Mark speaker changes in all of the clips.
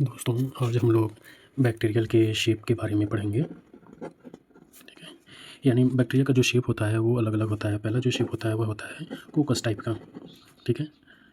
Speaker 1: दोस्तों, आज हम लोग बैक्टीरियल के शेप के बारे में पढ़ेंगे। ठीक है, यानी बैक्टीरिया का जो शेप होता है वो अलग अलग होता है। पहला जो शेप होता है वह होता है कोकस टाइप का। ठीक है,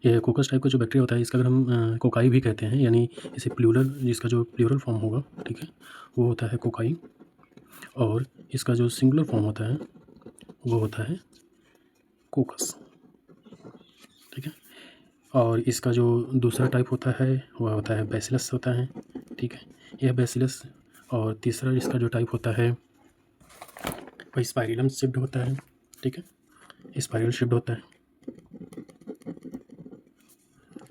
Speaker 1: ये कोकस टाइप का जो बैक्टीरिया होता है इसका अगर हम कोकाई भी कहते हैं, यानी इसे प्लूरल, जिसका जो प्लूरल फॉर्म होगा, ठीक है, वो होता है कोकाई। और इसका जो सिंगुलर फॉर्म होता है वो होता है कोकस। ठीक है, और इसका जो दूसरा टाइप होता है वह होता है बैसिलस होता है। ठीक है, यह बैसिलस। और तीसरा इसका जो टाइप होता है वह स्पाइरलम शिफ्ट होता है। ठीक है, स्पाइरल शिफ्ट होता है।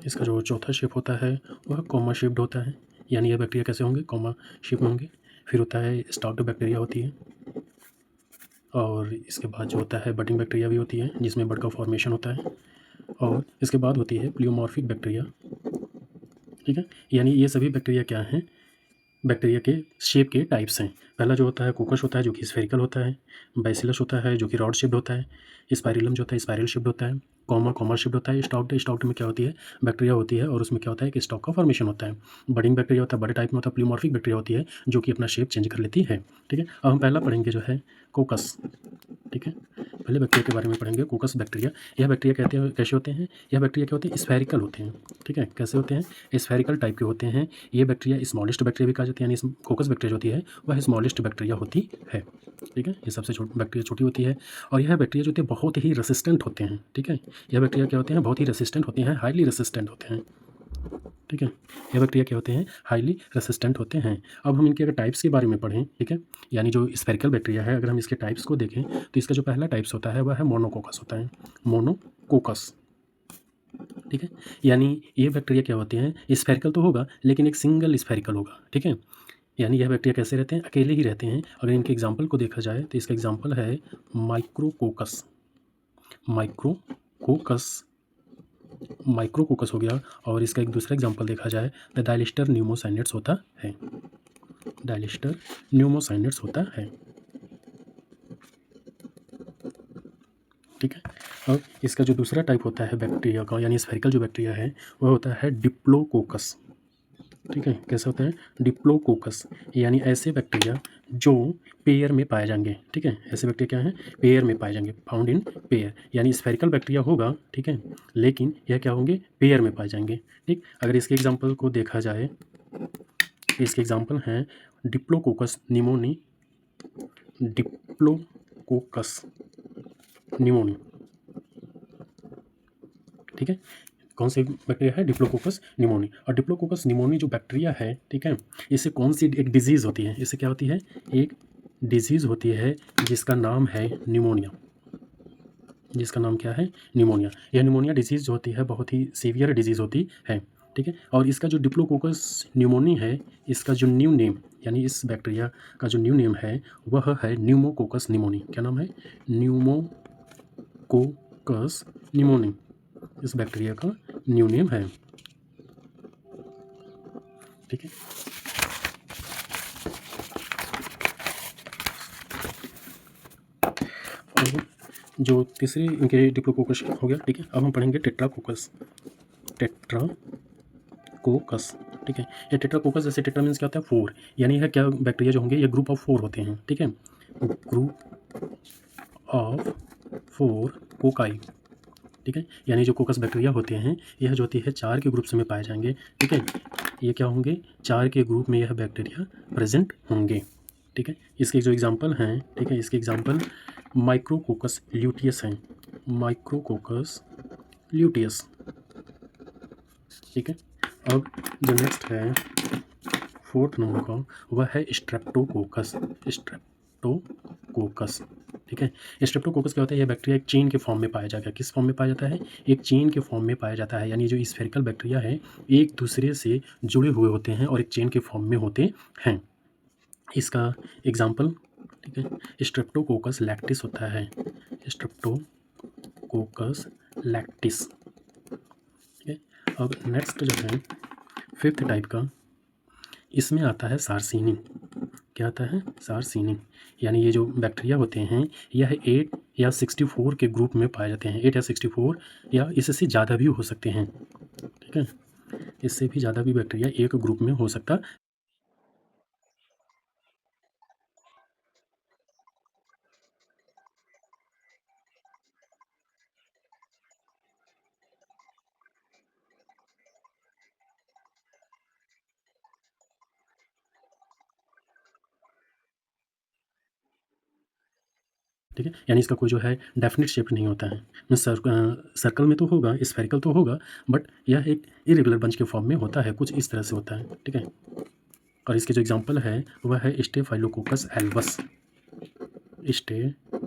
Speaker 1: इसका जो चौथा शेप होता है वह कॉमा शिफ्ट होता है, यानी यह बैक्टीरिया कैसे होंगे, कॉमा शिफ्ट में होंगे। फिर होता है स्टॉक्ड बैक्टीरिया होती है, और इसके बाद जो होता है बडिंग बैक्टीरिया भी होती है जिसमें बड का फॉर्मेशन होता है। और इसके बाद होती है प्लियोमॉर्फिक बैक्टीरिया। ठीक है, यानी ये सभी बैक्टीरिया क्या हैं, बैक्टीरिया के शेप के टाइप्स हैं। पहला जो होता है कोकस होता है जो कि स्फेरिकल होता है, बैसिलस होता है जो कि रॉड शेप्ड होता है, स्पाइरलम जो होता है स्पाइरल शेप्ड होता है, कॉमा शेप्ड होता है, स्टॉक्ड में क्या होती है, बैक्टीरिया होती है और उसमें क्या होता है कि स्टॉक का फॉर्मेशन होता है। बडिंग बैक्टीरिया होता है, बड़े टाइप में होता है। प्लियोमॉर्फिक बैक्टीरिया होती है जो कि अपना शेप चेंज कर लेती है। ठीक है, अब हम पहला पढ़ेंगे जो है कोकस। ठीक है, पहले बैक्टीरिया के बारे में पढ़ेंगे, कोकस बैक्टीरिया। यह बैक्टीरिया कहते हैं कैसे होते हैं, यह बैक्टीरिया क्या होते हैं, स्फेरिकल होते हैं। ठीक है, कैसे होते हैं, स्फेरिकल टाइप के होते हैं। ये बैक्टीरिया स्मॉलेस्ट बैक्टीरिया भी कहा जाता है, यानी कोकस बैक्टीरिया होती है वह स्मॉलेस्ट बैक्टीरिया होती है। ठीक है, ये सबसे बैक्टीरिया छोटी होती है। और यह बैक्टीरिया जो होती है बहुत ही रेसिस्टेंट होते हैं। ठीक है, यह बैक्टीरिया क्या होते हैं, बहुत ही रेसिस्टेंट होते हैं, हाईली रेसिस्टेंट होते हैं। ठीक है, ये बैक्टीरिया क्या होते हैं, हाईली रेसिस्टेंट होते हैं। अब हम इनके अगर टाइप्स के बारे में पढ़ें, ठीक है, यानी जो स्फेरिकल बैक्टीरिया है अगर हम इसके टाइप्स को देखें तो इसका जो पहला टाइप्स होता है वह है मोनोकोकस होता है, मोनोकोकस। ठीक है, यानी ये बैक्टीरिया क्या होते हैं, स्फेरिकल तो होगा लेकिन एक सिंगल स्फेरिकल होगा। ठीक है, यानी यह बैक्टीरिया कैसे रहते हैं, अकेले ही रहते हैं। अगर इनके एग्जाम्पल को देखा जाए तो इसका एग्जाम्पल है माइक्रोकोकस। माइक्रोकोकस माइक्रोकोकस हो गया। और इसका एक दूसरा एग्जांपल देखा जाए तो डायलिस्टर न्यूमोसाइनेट्स होता है, डायलिस्टर न्यूमोसाइनेट्स होता है। ठीक है, और इसका जो दूसरा टाइप होता है बैक्टीरिया का, यानी स्फेरिकल जो बैक्टीरिया है वह होता है डिप्लोकोकस। ठीक है, कैसे होता है, डिप्लोकोकस, यानी ऐसे बैक्टीरिया जो पेयर में पाए जाएंगे। ठीक है, ऐसे बैक्टीरिया क्या हैं, पेयर में पाए जाएंगे, फाउंड इन पेयर। यानी स्फेरिकल बैक्टीरिया होगा, ठीक है, लेकिन यह क्या होंगे, पेयर में पाए जाएंगे। ठीक, अगर इसके एग्जांपल को देखा जाए, इसके एग्जांपल हैं डिप्लोकोकस निमोनी, डिप्लोकोकस निमोनी। ठीक है, कौन सी बैक्टीरिया है, डिप्लोकोकस निमोनी। और डिप्लोकोकस निमोनी जो बैक्टीरिया है, ठीक है, इससे कौन सी एक डिजीज़ होती है, इससे क्या होती है, एक डिजीज़ होती है जिसका नाम है निमोनिया। जिसका नाम क्या है, निमोनिया। यह निमोनिया डिजीज़ जो होती है बहुत ही सीवियर डिजीज़ होती है। ठीक है, और इसका जो डिप्लोकोकस निमोनी है, इसका जो न्यू नेम, यानी इस बैक्टीरिया का जो न्यू नेम है वह है न्यूमोकोकस निमोनी। क्या नाम है, न्यूमोकोकस निमोनी, इस बैक्टीरिया का न्यू नेम है। ठीक है, और जो तीसरे इनके डिप्लोकोकस हो गया। ठीक है, अब हम पढ़ेंगे टेट्राकोकस। टेट्राकोकस, ठीक है, ये टेट्राकोकस, जैसे टेट्रा मीन्स क्या होता है, 4, यानी यह क्या बैक्टीरिया जो होंगे ये ग्रुप ऑफ 4 होते हैं। ठीक है, ग्रुप ऑफ 4 कोकाई। ठीक है, यानी जो कोकस बैक्टीरिया होते हैं यह जो होती है 4 के ग्रुप्स में पाए जाएंगे। ठीक है, ये क्या होंगे, 4 के ग्रुप में यह बैक्टीरिया प्रेजेंट होंगे। ठीक है, इसके जो एग्जांपल हैं, ठीक है, इसके एग्जांपल माइक्रोकोकस ल्यूटियस हैं, माइक्रोकोकस ल्यूटियस। ठीक है, अब जो नेक्स्ट है 4th नंबर का वह है स्ट्रेप्टोकोकस। स्ट्रेप्टोकोकस, ठीक है, स्ट्रेप्टोकोकस क्या होता है, यह बैक्टीरिया एक चेन के फॉर्म में पाया जाएगा। किस फॉर्म में पाया जाता है, एक चेन के फॉर्म में पाया जाता है। यानी जो स्फेरिकल बैक्टीरिया है एक दूसरे से जुड़े हुए होते हैं और एक चेन के फॉर्म में होते हैं। इसका एग्जाम्पल, ठीक है, स्ट्रेप्टोकोकस लैक्टिस होता है, स्ट्रेप्टोकोकस लैक्टिस। ठीक है, अब नेक्स्ट जो है 5th टाइप का, इसमें आता है सार्सिनी। क्या आता है, सार्सिनी, यानी ये जो बैक्टीरिया होते हैं यह 8 या 64 के ग्रुप में पाए जाते हैं। 8 या 64 या इससे ज़्यादा भी हो सकते हैं। ठीक है, इससे भी ज़्यादा भी बैक्टीरिया एक ग्रुप में हो सकता। ठीक है, यानी इसका कोई जो है डेफिनिट शेप नहीं होता है। सर्कल में तो होगा, स्फेरिकल तो होगा, बट यह एक इरेगुलर बंच के फॉर्म में होता है, कुछ इस तरह से होता है। ठीक है, और इसके जो एग्जांपल है वह है स्टेफाइलोकोकस एल्बस। Staphylococcus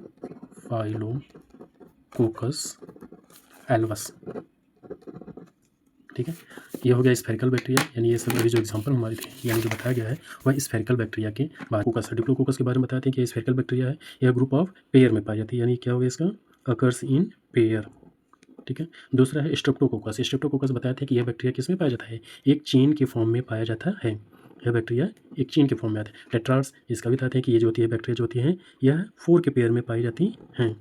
Speaker 1: Albus. ठीक है, ये हो गया स्फेरिकल बैक्टीरिया, यानी ये सब अभी जो एग्जांपल हमारी थी, यानी जो बताया गया है वह स्फेरिकल बैक्टीरिया के बाद कोकस डिप्लोकोकस के बारे में बताते हैं कि ये स्फेरिकल बैक्टीरिया है। यह ग्रुप ऑफ पेयर में पाई जाती है, यानी क्या हो गया इसका, अकर्स इन पेयर। ठीक है, दूसरा है स्ट्रेप्टोकोकस। स्ट्रेप्टोकोकस बताया था कि यह बैक्टीरिया किस में पाया जाता है, एक चेन के फॉर्म में पाया जाता है। यह बैक्टीरिया एक चेन के फॉर्म में आता है। टेट्रार्स, इसका भी बताते हैं कि ये जो होती है बैक्टीरिया जो होती हैं यह 4 के पेयर में पाई जाती हैं,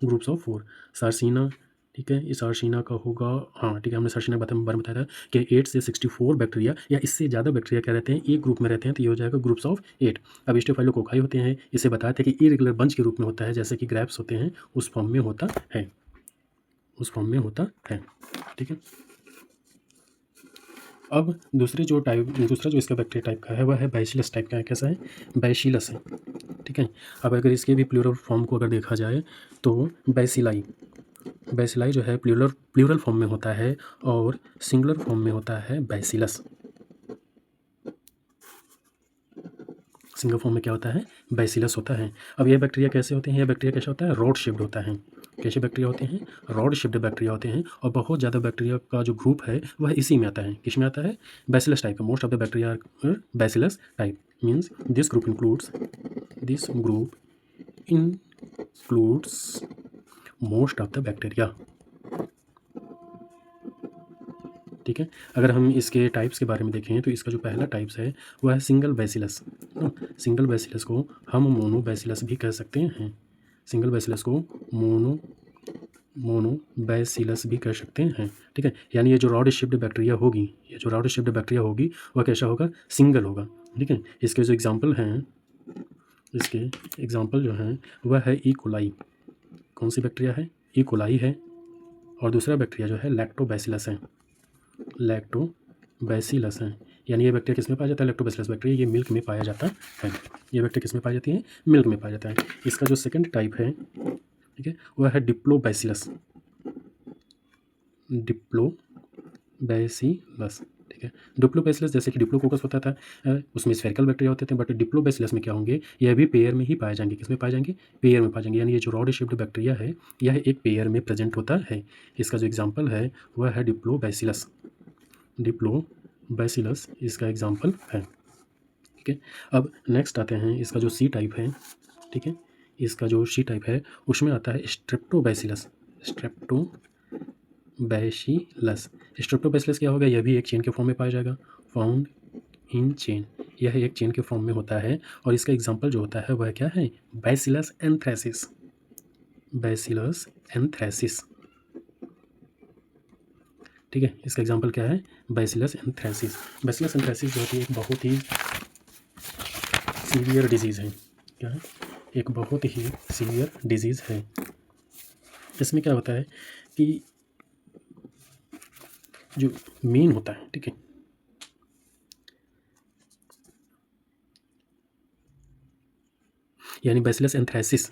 Speaker 1: ग्रुप्स ऑफ 4। सार्सिना, ठीक है, इस सार्सिना का होगा, हाँ ठीक है, हमने सार्सिना के बारे में बताया था कि 8 से 64 बैक्टीरिया या इससे ज़्यादा बैक्टीरिया क्या रहते हैं, एक ग्रुप में रहते हैं, तो ये हो जाएगा ग्रुप्स ऑफ 8। अब स्टेफाइलोकोकाई होते हैं, इसे बताते हैं कि इरेगुलर बंच के रूप में होता है, जैसे कि ग्रेप्स होते हैं उस फॉर्म में होता है, उस फॉर्म में होता है। ठीक है, अब दूसरा जो इसका बैक्टीरिया टाइप का है वह है बैसिलस टाइप का है। कैसा है, बैसिलस है। ठीक है, अब अगर इसके भी प्लूरल फॉर्म को अगर देखा जाए तो बैसिलाई, बैसिलाई जो है प्लूरल फॉर्म में होता है और सिंगुलर फॉर्म में होता है बैसिलस। सिंगल फॉर्म में क्या होता है, बैसिलस होता है। अब ये बैक्टीरिया कैसे होते हैं, यह बैक्टीरिया कैसे होता है, रॉड शेप्ड होता है। कैसे बैक्टीरिया होते हैं, रॉड शेप्ड बैक्टीरिया होते हैं, और बहुत ज़्यादा बैक्टीरिया का जो ग्रुप है वह इसी में आता है। किस में आता है, बैसिलस टाइप का। Most of the bacteria bacillus type, means this group includes most of the bacteria. ठीक है, अगर हम इसके टाइप्स के बारे में देखें तो इसका जो पहला टाइप्स है वह है सिंगल बैसिलस। सिंगल बैसिलस को हम मोनो बैसिलस भी कह सकते हैं। सिंगल बैसिलस को मोनो बैसिलस भी कह सकते हैं। ठीक है, यानी ये जो रॉड शेप्ड बैक्टीरिया होगी, ये जो रॉड शेप्ड बैक्टीरिया होगी वह कैसा होगा, सिंगल होगा। ठीक है, इसके जो एग्जांपल हैं, इसके एग्जांपल जो हैं वह है ई कोलाई। कौन सी बैक्टीरिया है, ई कोलाई है, और दूसरा बैक्टीरिया जो है लैक्टोबैसिलस है। लैक्टोबैसिलस है, यानी ये बैक्टीरिया किस में पाया जाता है, लैक्टोबैसिलस बैक्टीरिया, ये मिल्क में पाया जाता है। ये बैक्टीरिया किस में पाई जाती है, मिल्क में पाया जाता है। इसका जो सेकंड टाइप है, ठीक है, वह है डिप्लोबैसिलस। डिप्लोबैसिलस, ठीक है, डिप्लोबैसिलस जैसे कि डिप्लोकोकस होता था, उसमें स्फेरिकल बैक्टीरिया होते थे, बट डिप्लोबैसिलस में क्या होंगे, यह भी पेयर में ही पाए जाएंगे। किस में पाए जाएंगे, पेयर में पाए जाएंगे, यानी ये जो रॉड शेप्ड बैक्टीरिया है यह एक पेयर में प्रेजेंट होता है। इसका जो एग्जाम्पल है वह है डिप्लोबैसिलस। डिप्लोबैसिलस इसका एग्जाम्पल है। ठीक है, अब नेक्स्ट आते हैं इसका जो सी टाइप है। ठीक है, इसका जो सी टाइप है उसमें आता है स्ट्रेप्टोबैसिलस। स्ट्रेप्टोबैसिलस क्या होगा, यह भी एक चेन के फॉर्म में पाया जाएगा, फाउंड इन चेन। यह एक चेन के फॉर्म में होता है, और इसका एग्जाम्पल जो होता है वह क्या है, बैसिलस एंथ्रेसिस। बैसिलस एंथ्रेसिस, ठीक है, इसका एग्जाम्पल क्या है, बैसिलस एंथ्रेसिस। बैसिलस एंथ्रेसिस जो होती है एक बहुत ही सीवियर डिजीज़ है। क्या है, एक बहुत ही सीवियर डिजीज़ है। इसमें क्या होता है कि जो मेन होता है, ठीक है, यानी बैसिलस एंथ्रेसिस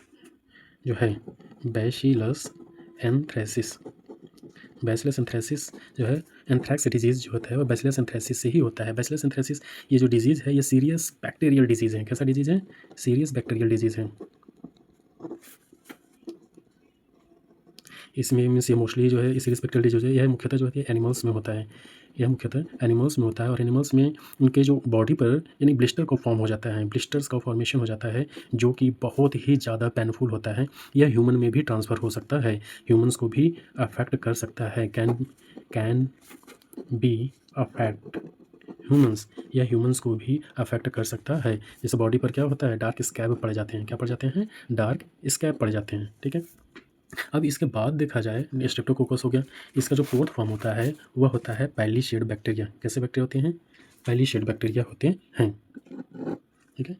Speaker 1: जो है, बैसिलस एंथ्रेसिस, बैसिलस एंथ्रेसिस जो है, एंथ्रैक्स डिजीज़ जो होता है वह बैसिलस एंथ्रेसिस से ही होता है। बैसिलस एंथ्रेसिस ये जो डिजीज़ है ये सीरियस बैक्टीरियल डिजीज़ है। कैसा डिजीज़ है, सीरियस बैक्टीरियल डिजीज़ है। इसमें मीन्स ये मोस्टली जो है सीरियस बैक्टीरियल डिजीज़ है, यह मुख्यतः जो है एनिमल्स में होता है। यह मुख्यतः एनिमल्स में होता है, और एनिमल्स में उनके जो बॉडी पर यानी ब्लिस्टर का फॉर्म हो जाता है, ब्लिस्टर्स का फॉर्मेशन हो जाता है, जो कि बहुत ही ज़्यादा पेनफुल होता है। यह ह्यूमन में भी ट्रांसफ़र हो सकता है, ह्यूमन्स को भी अफेक्ट कर सकता है, कैन बी अफेक्ट ह्यूमन्स, या ह्यूमन्स को भी अफेक्ट कर सकता है। जैसे बॉडी पर क्या होता है, डार्क स्कैब पड़ जाते हैं, क्या पड़ जाते हैं, डार्क स्कैब पड़ जाते हैं। ठीक है, अब इसके बाद देखा जाए, स्ट्रेप्टोकोकस हो गया, इसका जो फोर्थ फॉर्म होता है वह होता है पैलीशेड बैक्टीरिया। कैसे बैक्टीरिया होते हैं? पैलीशेड बैक्टीरिया होते हैं। ठीक है,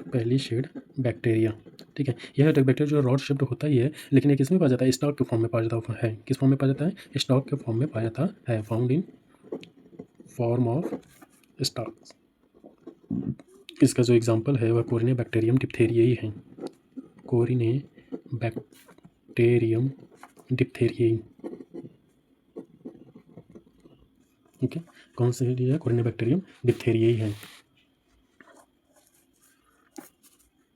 Speaker 1: पैलीशेड बैक्टीरिया। ठीक है, यह बैक्टीरिया जो रॉड शेप्ड होता ही है, लेकिन ये किस में पाया जाता है? स्टॉक के फॉर्म में पाया जाता है। किस फॉर्म में पाया जाता है? स्टॉक के फॉर्म में पाया जाता है, found in form of stock. इसका जो एग्जाम्पल है वह कोरिने बैक्टीरियम डिप्थेरिया ही है। कोरिने बैक्टीरियम डिप्थेरिया। ठीक है, कौन सी है? कोरिने बैक्टीरियम डिप्थेरिया ही है।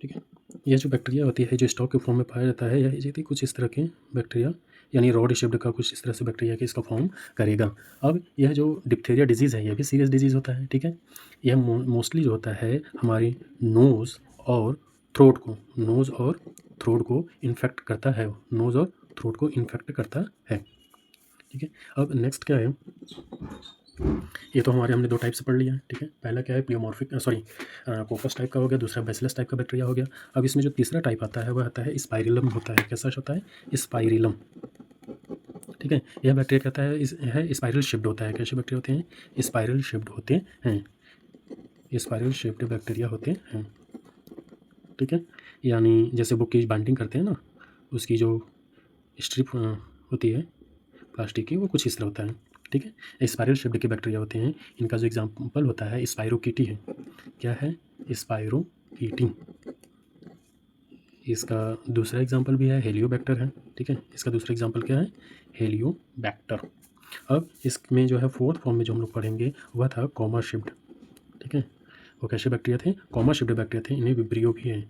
Speaker 1: ठीक है, यह जो बैक्टीरिया होती है जो स्टॉक के फॉर्म में पाया जाता है, यह यदि कुछ इस तरह के बैक्टीरिया यानी रॉड शेप्ड का कुछ इस तरह से बैक्टीरिया कि इसका फॉर्म करेगा। अब यह जो डिप्थेरिया डिजीज़ है यह भी सीरियस डिजीज़ होता है। ठीक है, यह मोस्टली जो होता है हमारी नोज़ और थ्रोट को इन्फेक्ट करता है। नोज़ और थ्रोट को इन्फेक्ट करता है। ठीक है, अब नेक्स्ट क्या है? ये तो हमने दो टाइप से पढ़ लिया है। ठीक है, पहला क्या है? प्लियोमॉर्फिक कोकस टाइप का हो गया, दूसरा बैसिलस टाइप का बैक्टीरिया हो गया। अब इसमें जो तीसरा टाइप आता है वह आता है स्पाइरिलम होता है। कैसा होता है? स्पाइरिलम। ठीक है, यह बैक्टीरिया कहता है स्पाइरल शेप्ड होता है। कैसे बैक्टीरिया होते हैं? स्पाइरल शेप्ड होते हैं। स्पाइरल शेप्ड बैक्टीरिया होते हैं। ठीक है, यानी जैसे बुक की बाइंडिंग करते हैं ना, उसकी जो स्ट्रिप होती है प्लास्टिक की, वो कुछ इस तरह होता है। ठीक है, स्पाइरल शेप्ड के बैक्टीरिया होते हैं। इनका जो एग्जाम्पल होता है स्पाइरोकीटी है। क्या है? स्पाइरोकीटी। इसका दूसरा एग्जाम्पल भी है, हेलियोबैक्टर है। ठीक है, इसका दूसरा एग्जाम्पल क्या है? हेलियोबैक्टर। अब इसमें जो है फोर्थ फॉर्म में जो हम लोग पढ़ेंगे वह था कॉमा शिफ्ट। ठीक है, वो कैसे बैक्टीरिया थे? कॉमा शिफ्ट बैक्टीरिया थे। इन्हें विब्रियो भी है।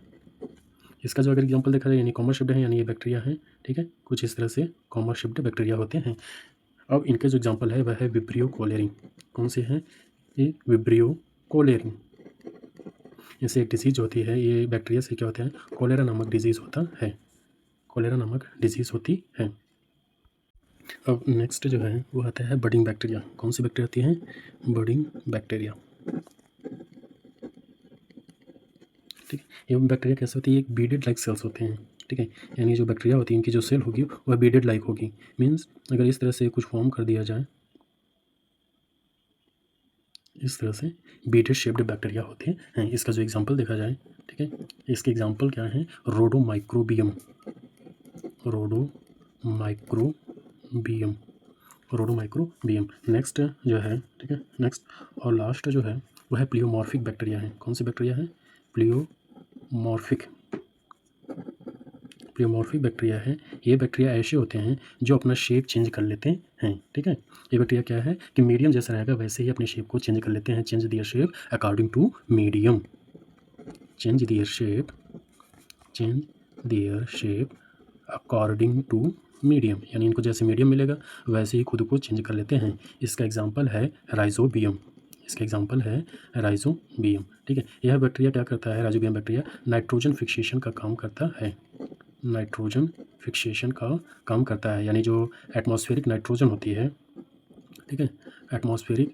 Speaker 1: इसका जो अगर एग्जाम्पल देखा जाए, यानी कॉमा शिफ्ट है, यानी ये बैक्टीरिया है। ठीक है, कुछ इस तरह से कॉमा शिफ्ट बैक्टीरिया होते हैं। अब इनके जो एग्जाम्पल है वह है विब्रियो कोलेरी। कौन से हैं ये? Vibrio cholerae. जैसे एक डिजीज़ होती है, ये बैक्टीरिया से क्या होता है? कोलेरा नामक डिजीज़ होता है। कोलेरा नामक डिजीज़ होती है। अब नेक्स्ट जो है वो आता है बडिंग बैक्टीरिया। कौन सी बैक्टीरिया होती है? Budding bacteria. ठीक है, ये बैक्टीरिया कैसे होती है? एक बीडेड लाइक सेल्स होते हैं। ठीक है, यानी जो बैक्टीरिया होती है इनकी जो सेल होगी वह बीडेड लाइक होगी। मीन्स अगर इस तरह से कुछ फॉर्म कर दिया जाए, इस तरह से बीडेड शेप्ड बैक्टीरिया होते हैं। इसका जो एग्जांपल देखा जाए, ठीक है, इसके एग्जांपल क्या है? रोडोमाइक्रोबियम। रोडोमाइक्रोबियम। नेक्स्ट जो है, ठीक है, नेक्स्ट और लास्ट जो है वह है प्लियोमॉर्फिक बैक्टीरिया है। कौन सी बैक्टीरिया है? प्लियोमॉर्फिक बैक्टीरिया है। ये बैक्टीरिया ऐसे होते हैं जो अपना शेप चेंज कर लेते हैं। ठीक है, ये बैक्टीरिया क्या है कि मीडियम जैसा रहेगा वैसे ही अपने शेप को चेंज कर लेते हैं। Change their shape according to medium. Change their shape according to medium, यानी इनको जैसे मीडियम मिलेगा वैसे ही खुद को चेंज कर लेते हैं। इसका एग्जाम्पल है राइजोबियम। ठीक है, यह बैक्टीरिया क्या करता है? राइजोबियम बैक्टीरिया नाइट्रोजन फिक्सेशन का काम करता है। नाइट्रोजन फिक्सेशन का काम करता है, यानी जो एटमॉस्फेरिक नाइट्रोजन होती है, ठीक है, एटमॉस्फेरिक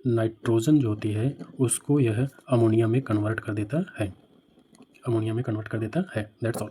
Speaker 1: नाइट्रोजन जो होती है उसको यह अमोनिया में कन्वर्ट कर देता है। That's all.